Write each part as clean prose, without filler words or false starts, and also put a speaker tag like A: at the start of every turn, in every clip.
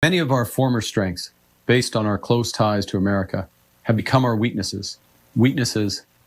A: Many of our former strengths, based on our close ties to America, have become our weaknesses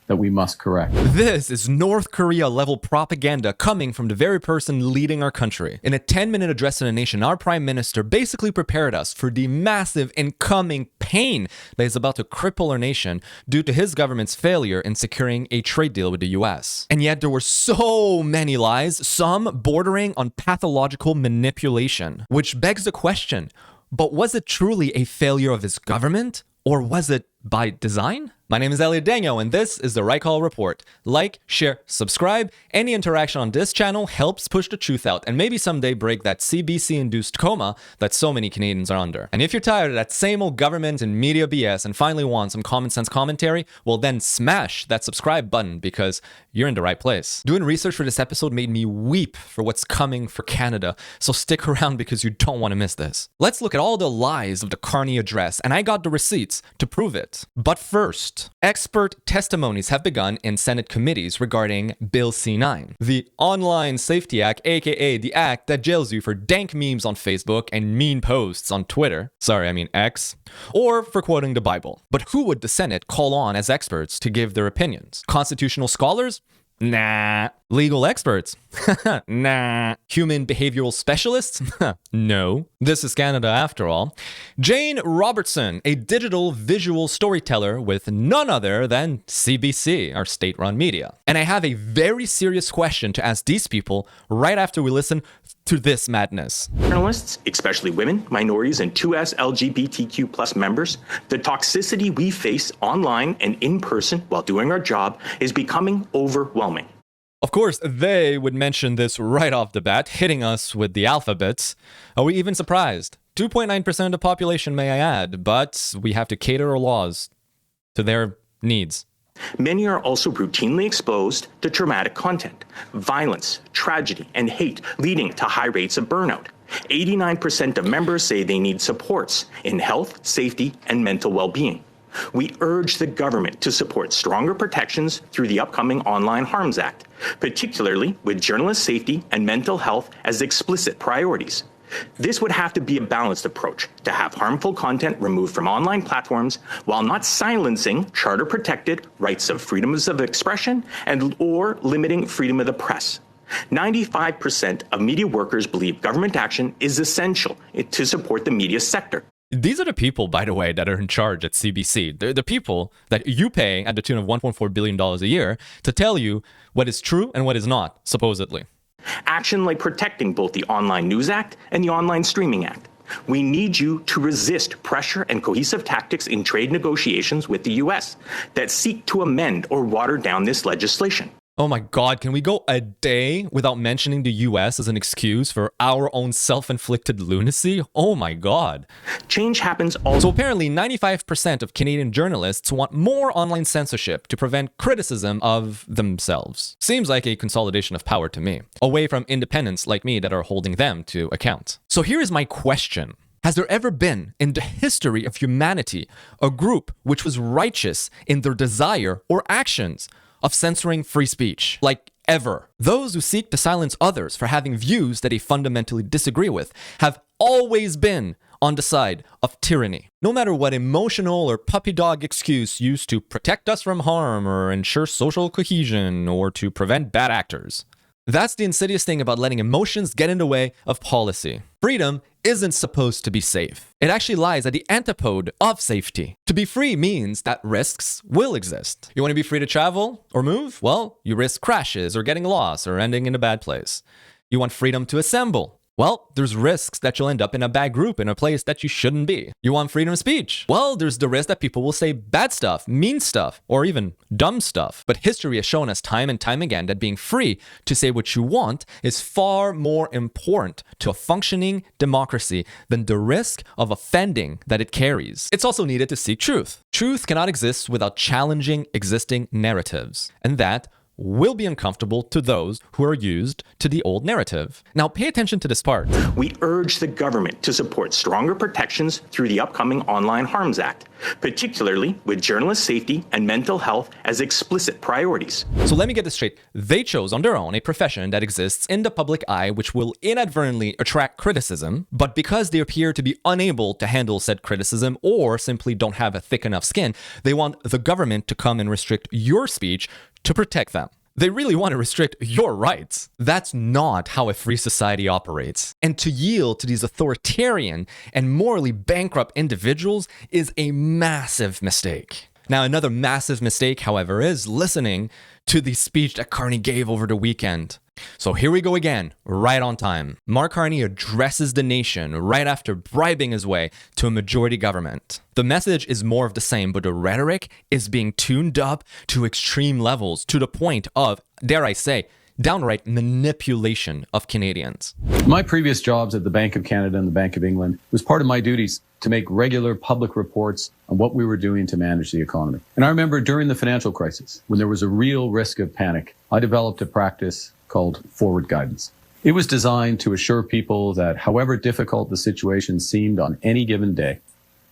A: that we must correct.
B: This is North Korea-level propaganda coming from the very person leading our country. In a 10-minute address to the nation, our Prime Minister basically prepared us for the massive incoming pain that is about to cripple our nation due to his government's failure in securing a trade deal with the US. And yet there were so many lies, some bordering on pathological manipulation, which begs the question, but was it truly a failure of his government? Or was it by design? My name is Elliot Daniel, and this is the Right Call Report. Like, share, subscribe. Any interaction on this channel helps push the truth out and maybe someday break that CBC-induced coma that so many Canadians are under. And if you're tired of that same old government and media BS and finally want some common sense commentary, well then smash that subscribe button because you're in the right place. Doing research for this episode made me weep for what's coming for Canada, so stick around because you don't want to miss this. Let's look at all the lies of the Carney address, and I got the receipts to prove it. But first, expert testimonies have begun in Senate committees regarding Bill C-9, the Online Safety Act, aka the act that jails you for dank memes on Facebook and mean posts on Twitter. Sorry, I mean X. Or for quoting the Bible. But who would the Senate call on as experts to give their opinions? Constitutional scholars? Nah. Legal experts? Nah. Human behavioral specialists? No. This is Canada after all. Jane Robertson, a digital visual storyteller with none other than CBC, our state-run media. And I have a very serious question to ask these people right after we listen to this madness.
C: Journalists, especially women, minorities, and 2S LGBTQ+ members, the toxicity we face online and in person while doing our job is becoming overwhelming.
B: Of course, they would mention this right off the bat, hitting us with the alphabets. Are we even surprised? 2.9% of the population, may I add, but we have to cater our laws to their needs.
C: Many are also routinely exposed to traumatic content, violence, tragedy, and hate, leading to high rates of burnout. 89% of members say they need supports in health, safety, and mental well-being. We urge the government to support stronger protections through the upcoming Online Harms Act, particularly with journalist safety and mental health as explicit priorities. This would have to be a balanced approach to have harmful content removed from online platforms while not silencing charter-protected rights of freedoms of expression or limiting freedom of the press. 95% of media workers believe government action is essential to support the media sector.
B: These are the people, by the way, that are in charge at CBC. They're the people that you pay at the tune of $1.4 billion a year to tell you what is true and what is not, supposedly.
C: Action like protecting both the Online News Act and the Online Streaming Act. We need you to resist pressure and cohesive tactics in trade negotiations with the US that seek to amend or water down this legislation.
B: Oh my God, can we go a day without mentioning the US as an excuse for our own self-inflicted lunacy? Oh my God.
C: Change happens also.
B: So apparently 95% of Canadian journalists want more online censorship to prevent criticism of themselves. Seems like a consolidation of power to me, away from independents like me that are holding them to account. So here is my question. Has there ever been in the history of humanity a group which was righteous in their desire or actions of censoring free speech? Like, ever. Those who seek to silence others for having views that they fundamentally disagree with have always been on the side of tyranny. No matter what emotional or puppy dog excuse used to protect us from harm or ensure social cohesion or to prevent bad actors. That's the insidious thing about letting emotions get in the way of policy. Freedom isn't supposed to be safe. It actually lies at the antipode of safety. To be free means that risks will exist. You want to be free to travel or move? Well, you risk crashes or getting lost or ending in a bad place. You want freedom to assemble? Well, there's risks that you'll end up in a bad group in a place that you shouldn't be. You want freedom of speech? Well, there's the risk that people will say bad stuff, mean stuff, or even dumb stuff. But history has shown us time and time again that being free to say what you want is far more important to a functioning democracy than the risk of offending that it carries. It's also needed to seek truth. Truth cannot exist without challenging existing narratives. And that will be uncomfortable to those who are used to the old narrative. Now, pay attention to this part.
C: We urge the government to support stronger protections through the upcoming Online Harms Act, particularly with journalist safety and mental health as explicit priorities.
B: So let me get this straight. They chose on their own a profession that exists in the public eye, which will inadvertently attract criticism, but because they appear to be unable to handle said criticism or simply don't have a thick enough skin, they want the government to come and restrict your speech to protect them. They really want to restrict your rights. That's not how a free society operates. And to yield to these authoritarian and morally bankrupt individuals is a massive mistake. Now, another massive mistake, however, is listening to the speech that Carney gave over the weekend. So here we go again, right on time. Mark Carney addresses the nation right after bribing his way to a majority government. The message is more of the same, but the rhetoric is being tuned up to extreme levels to the point of, dare I say, downright manipulation of Canadians.
A: My previous jobs at the Bank of Canada and the Bank of England was part of my duties to make regular public reports on what we were doing to manage the economy. And I remember during the financial crisis, when there was a real risk of panic, I developed a practice called forward guidance. It was designed to assure people that however difficult the situation seemed on any given day,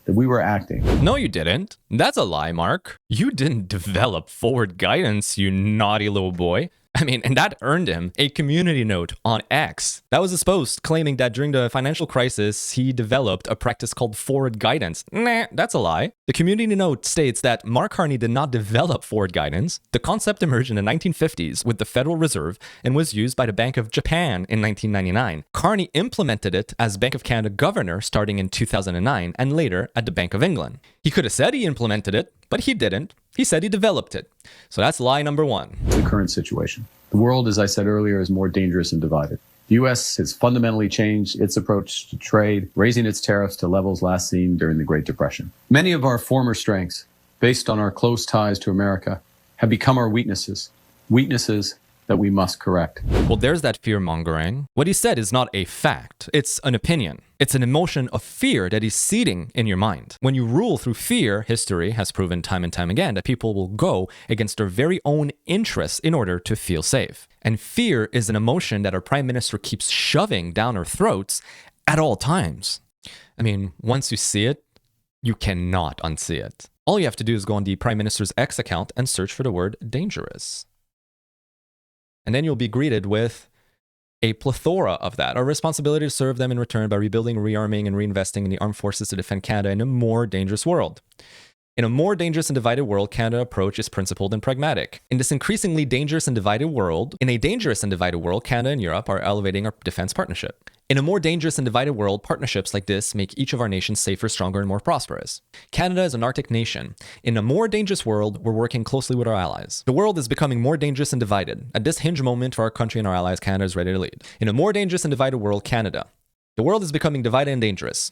A: that we were acting.
B: No, you didn't. That's a lie, Mark. You didn't develop forward guidance, you naughty little boy. I mean, and that earned him a community note on X. That was his post claiming that during the financial crisis, he developed a practice called forward guidance. Nah, that's a lie. The community note states that Mark Carney did not develop forward guidance. The concept emerged in the 1950s with the Federal Reserve and was used by the Bank of Japan in 1999. Carney implemented it as Bank of Canada governor starting in 2009 and later at the Bank of England. He could have said he implemented it, but he didn't. He said he developed it. So that's lie number one.
A: The current situation. The world, as I said earlier, is more dangerous and divided. The U.S. has fundamentally changed its approach to trade, raising its tariffs to levels last seen during the Great Depression. Many of our former strengths, based on our close ties to America, have become our weaknesses. Weaknesses that we must correct.
B: Well, there's that fear-mongering. What he said is not a fact. It's an opinion. It's an emotion of fear that is seeding in your mind. When you rule through fear, history has proven time and time again that people will go against their very own interests in order to feel safe. And fear is an emotion that our prime minister keeps shoving down our throats at all times. I mean, once you see it, you cannot unsee it. All you have to do is go on the prime minister's X account and search for the word dangerous. And then you'll be greeted with a plethora of that, our responsibility to serve them in return by rebuilding, rearming, and reinvesting in the armed forces to defend Canada in a more dangerous world. In a more dangerous and divided world, Canada's approach is principled and pragmatic. In this increasingly dangerous and divided world, Canada and Europe are elevating our defense partnership. In a more dangerous and divided world, partnerships like this make each of our nations safer, stronger, and more prosperous. Canada is an Arctic nation. In a more dangerous world, we're working closely with our allies. The world is becoming more dangerous and divided. At this hinge moment for our country and our allies, Canada is ready to lead. In a more dangerous and divided world, Canada. The world is becoming divided and dangerous.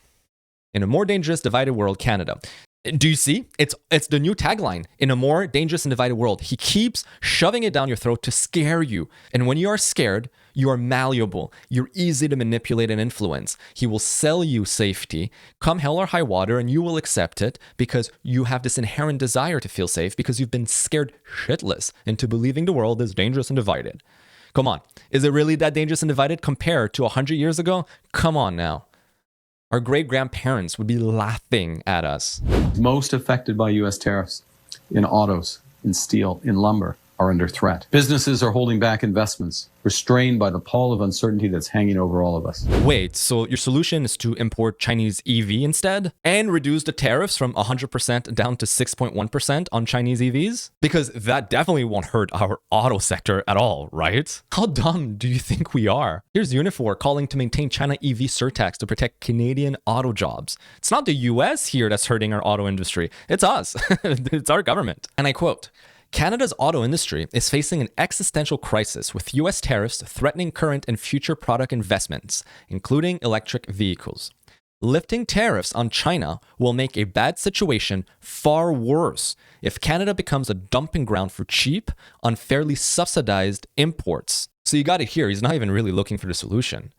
B: In a more dangerous, divided world, Canada. Do you see? It's the new tagline. In a more dangerous and divided world. He keeps shoving it down your throat to scare you. And when you are scared, you are malleable. You're easy to manipulate and influence. He will sell you safety, come hell or high water, and you will accept it because you have this inherent desire to feel safe because you've been scared shitless into believing the world is dangerous and divided. Come on. Is it really that dangerous and divided compared to 100 years ago? Come on now. Our great-grandparents would be laughing at us.
A: Most affected by U.S. tariffs in autos, in steel, in lumber are under threat. Businesses are holding back investments, restrained by the pall of uncertainty that's hanging over all of us.
B: Wait, so your solution is to import Chinese EV instead and reduce the tariffs from 100% down to 6.1% on Chinese EVs? Because that definitely won't hurt our auto sector at all, right? How dumb do you think we are? Here's Unifor calling to maintain China EV surtax to protect Canadian auto jobs. It's not the US here that's hurting our auto industry. It's us. It's our government. And I quote, Canada's auto industry is facing an existential crisis with U.S. tariffs threatening current and future product investments, including electric vehicles. Lifting tariffs on China will make a bad situation far worse if Canada becomes a dumping ground for cheap, unfairly subsidized imports. So you got it here. He's not even really looking for the solution.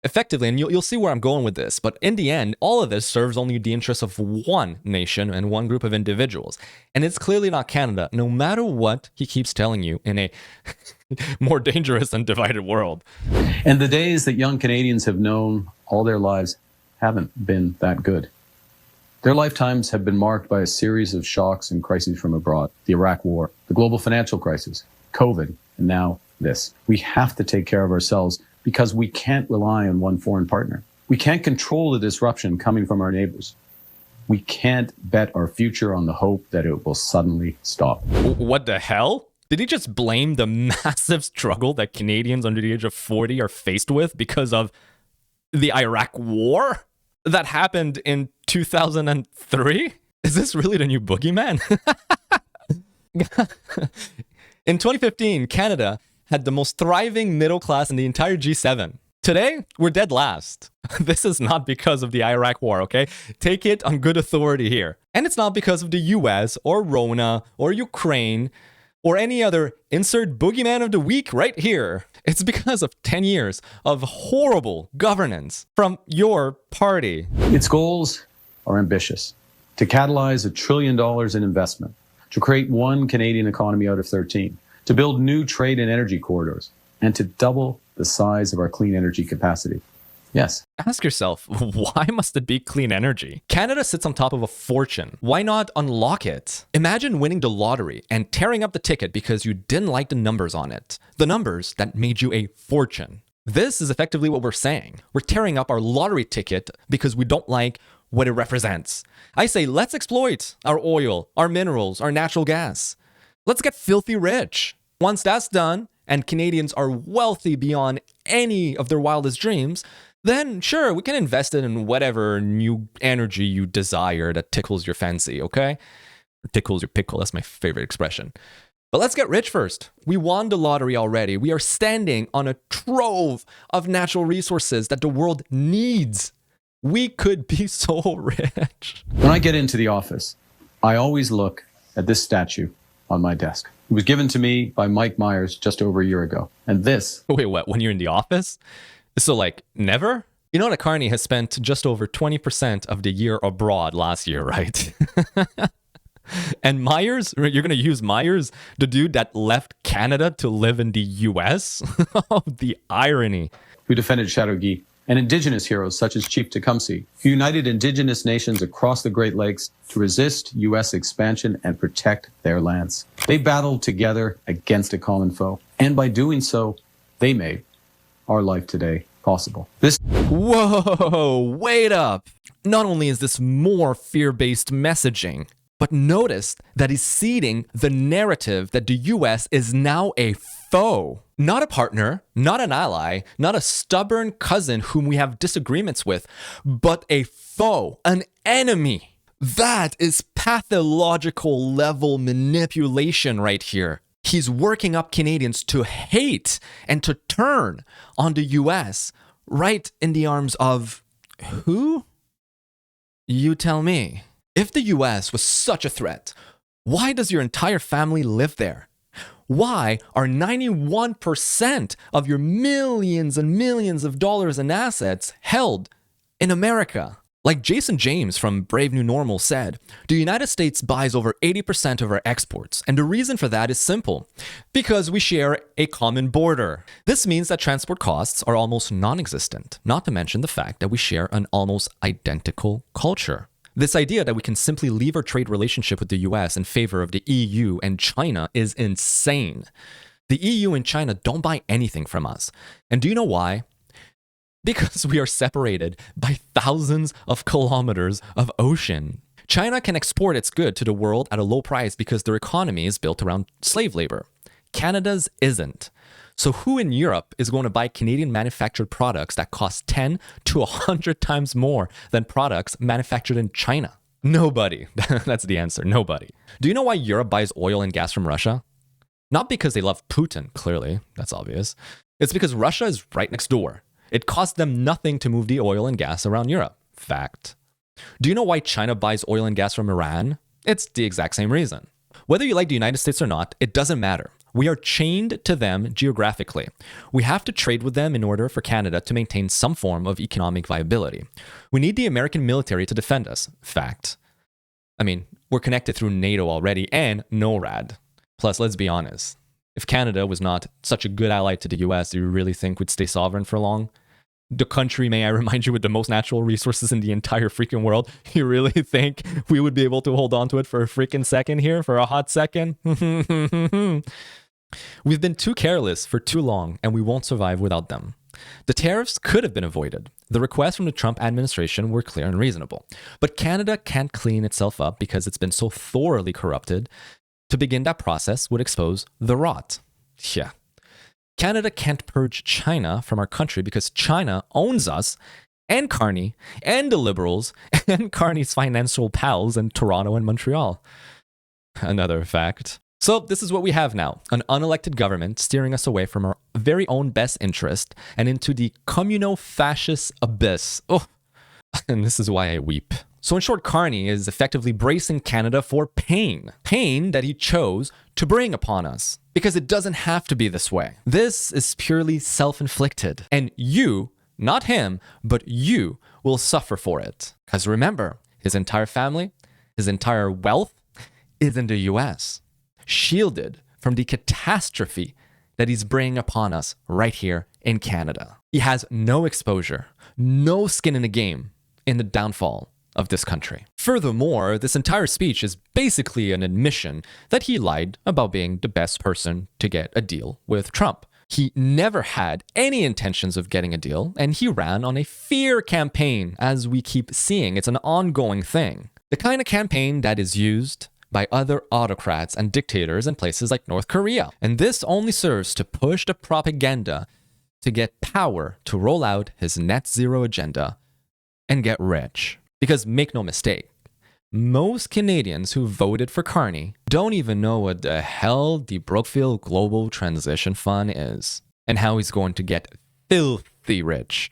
B: Effectively, and you'll see where I'm going with this, but in the end, all of this serves only the interests of one nation and one group of individuals. And it's clearly not Canada, no matter what he keeps telling you in a more dangerous and divided world.
A: And the days that young Canadians have known all their lives haven't been that good. Their lifetimes have been marked by a series of shocks and crises from abroad: the Iraq War, the global financial crisis, COVID, and now this. We have to take care of ourselves because we can't rely on one foreign partner. We can't control the disruption coming from our neighbors. We can't bet our future on the hope that it will suddenly stop.
B: What the hell? Did he just blame the massive struggle that Canadians under the age of 40 are faced with because of the Iraq War that happened in 2003? Is this really the new boogeyman? In 2015, Canada had the most thriving middle class in the entire G7. Today, we're dead last. This is not because of the Iraq War, okay? Take it on good authority here. And it's not because of the US or Rona or Ukraine or any other insert boogeyman of the week right here. It's because of 10 years of horrible governance from your party.
A: Its goals are ambitious: to catalyze $1 trillion in investment, to create one Canadian economy out of 13, to build new trade and energy corridors, and to double the size of our clean energy capacity. Yes.
B: Ask yourself, why must it be clean energy? Canada sits on top of a fortune. Why not unlock it? Imagine winning the lottery and tearing up the ticket because you didn't like the numbers on it. The numbers that made you a fortune. This is effectively what we're saying. We're tearing up our lottery ticket because we don't like what it represents. I say, let's exploit our oil, our minerals, our natural gas. Let's get filthy rich. Once that's done, and Canadians are wealthy beyond any of their wildest dreams, then sure, we can invest it in whatever new energy you desire that tickles your fancy, okay? Tickles your pickle, that's my favorite expression. But let's get rich first. We won the lottery already. We are standing on a trove of natural resources that the world needs. We could be so rich.
A: When I get into the office, I always look at this statue on my desk. It was given to me by Mike Myers just over a year ago. And this...
B: Wait, what? When you're in the office? So like never? You know that Carney has spent just over 20% of the year abroad last year, right? And Myers, you're going to use Myers, the dude that left Canada to live in the US? Oh, the irony.
A: Who defended Chateauguay, and Indigenous heroes such as Chief Tecumseh, who united Indigenous nations across the Great Lakes to resist U.S. expansion and protect their lands. They battled together against a common foe, and by doing so, they made our life today possible.
B: Whoa, wait up. Not only is this more fear-based messaging, but notice that he's seeding the narrative that the US is now a foe. Not a partner, not an ally, not a stubborn cousin whom we have disagreements with, but a foe, an enemy. That is pathological level manipulation right here. He's working up Canadians to hate and to turn on the US right in the arms of who? You tell me. If the US was such a threat, why does your entire family live there? Why are 91% of your millions and millions of dollars in assets held in America? Like Jason James from Brave New Normal said, the United States buys over 80% of our exports, and the reason for that is simple. Because we share a common border. This means that transport costs are almost non-existent, not to mention the fact that we share an almost identical culture. This idea that we can simply leave our trade relationship with the US in favor of the EU and China is insane. The EU and China don't buy anything from us. And do you know why? Because we are separated by thousands of kilometers of ocean. China can export its good to the world at a low price because their economy is built around slave labor. Canada's isn't. So who in Europe is going to buy Canadian manufactured products that cost 10 to 100 times more than products manufactured in China? Nobody. That's the answer. Nobody. Do you know why Europe buys oil and gas from Russia? Not because they love Putin, clearly. That's obvious. It's because Russia is right next door. It costs them nothing to move the oil and gas around Europe. Fact. Do you know why China buys oil and gas from Iran? It's the exact same reason. Whether you like the United States or not, it doesn't matter. We are chained to them geographically. We have to trade with them in order for Canada to maintain some form of economic viability. We need the American military to defend us. Fact. I mean, we're connected through NATO already and NORAD. Plus, let's be honest. If Canada was not such a good ally to the US, do you really think we'd stay sovereign for long? The country, may I remind you, with the most natural resources in the entire freaking world. You really think we would be able to hold on to it for a freaking second here? For a hot second? We've been too careless for too long, and we won't survive without them. The tariffs could have been avoided. The requests from the Trump administration were clear and reasonable. But Canada can't clean itself up because it's been so thoroughly corrupted. To begin that process would expose the rot. Yeah. Canada can't purge China from our country because China owns us and Carney and the Liberals and Carney's financial pals in Toronto and Montreal. Another fact. So this is what we have now, an unelected government steering us away from our very own best interest and into the communo-fascist abyss. Oh, and this is why I weep. So in short, Carney is effectively bracing Canada for pain. Pain that he chose to bring upon us. Because it doesn't have to be this way. This is purely self-inflicted. And you, not him, but you will suffer for it. Because remember, his entire family, his entire wealth is in the US. Shielded from the catastrophe that he's bringing upon us right here in Canada. He has no exposure, no skin in the game in the downfall of this country. Furthermore, this entire speech is basically an admission that he lied about being the best person to get a deal with Trump. He never had any intentions of getting a deal, and he ran on a fear campaign, as we keep seeing. It's an ongoing thing. The kind of campaign that is used by other autocrats and dictators in places like North Korea. And this only serves to push the propaganda to get power to roll out his net zero agenda and get rich. Because make no mistake, most Canadians who voted for Carney don't even know what the hell the Brookfield Global Transition Fund is and how he's going to get filthy rich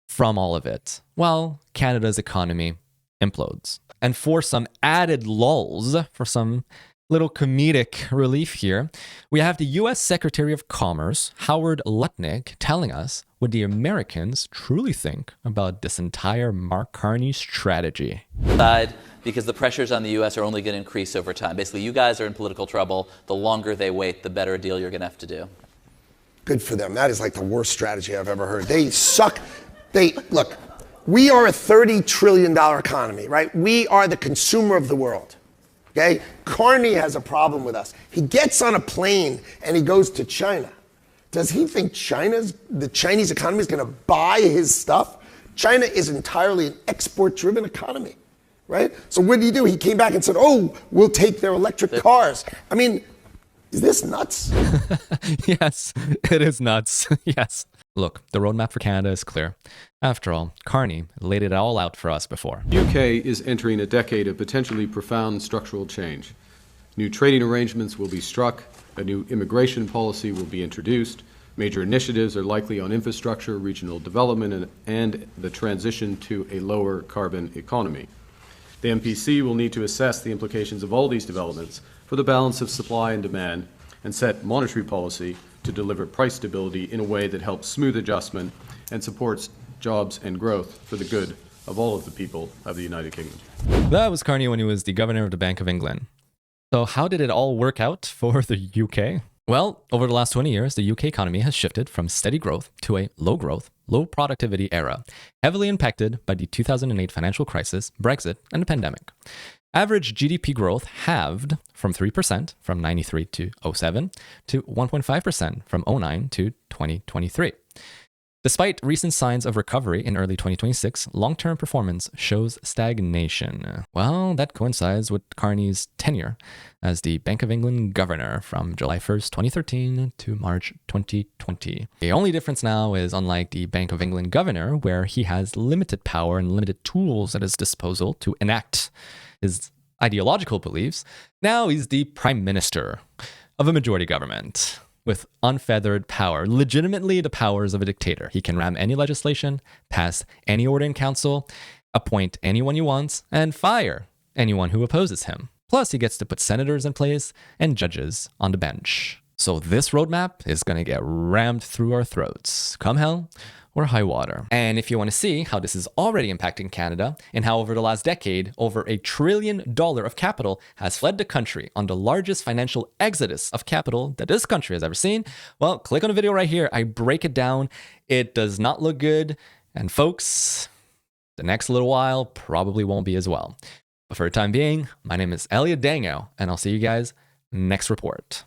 B: from all of it while Canada's economy implodes. And for some added lulls, for some little comedic relief here, we have the US Secretary of Commerce, Howard Lutnick, telling us what the Americans truly think about this entire Mark Carney strategy.
D: Because the pressures on the U.S. are only going to increase over time. Basically, you guys are in political trouble. The longer they wait, the better a deal you're going to have to do.
E: Good for them. That is like the worst strategy I've ever heard. They suck. Look, we are a $30 trillion economy, right? We are the consumer of the world. Okay? Carney has a problem with us. He gets on a plane and he goes to China. Does he think the Chinese economy is going to buy his stuff? China is entirely an export-driven economy, right? So what did he do? He came back and said, oh, we'll take their electric cars. I mean, is this nuts?
B: Yes, it is nuts. Yes. Look, the roadmap for Canada is clear. After all, Carney laid it all out for us before.
A: UK is entering a decade of potentially profound structural change. New trading arrangements will be struck. A new immigration policy will be introduced. Major initiatives are likely on infrastructure, regional development, and the transition to a lower carbon economy. The MPC will need to assess the implications of all these developments for the balance of supply and demand and set monetary policy to deliver price stability in a way that helps smooth adjustment and supports jobs and growth for the good of all of the people of the United Kingdom.
B: That was Carney when he was the governor of the Bank of England. So how did it all work out for the UK? Well, over the last 20 years, the UK economy has shifted from steady growth to a low growth, low productivity era, heavily impacted by the 2008 financial crisis, Brexit, and the pandemic. Average GDP growth halved from 3% from 93 to 07 to 1.5% from 09 to 2023. Despite recent signs of recovery in early 2026, long-term performance shows stagnation. Well, that coincides with Carney's tenure as the Bank of England governor from July 1st, 2013 to March 2020. The only difference now is, unlike the Bank of England governor, where he has limited power and limited tools at his disposal to enact his ideological beliefs, now he's the prime minister of a majority government with unfeathered power, legitimately the powers of a dictator. He can ram any legislation, pass any order in council, appoint anyone he wants, and fire anyone who opposes him. Plus, he gets to put senators in place and judges on the bench. So this roadmap is going to get rammed through our throats, come hell or high water. And if you want to see how this is already impacting Canada and how over the last decade, over $1 trillion of capital has fled the country on the largest financial exodus of capital that this country has ever seen, well, click on the video right here. I break it down. It does not look good. And folks, the next little while probably won't be as well. But for the time being, my name is Elliot Dango, and I'll see you guys next report.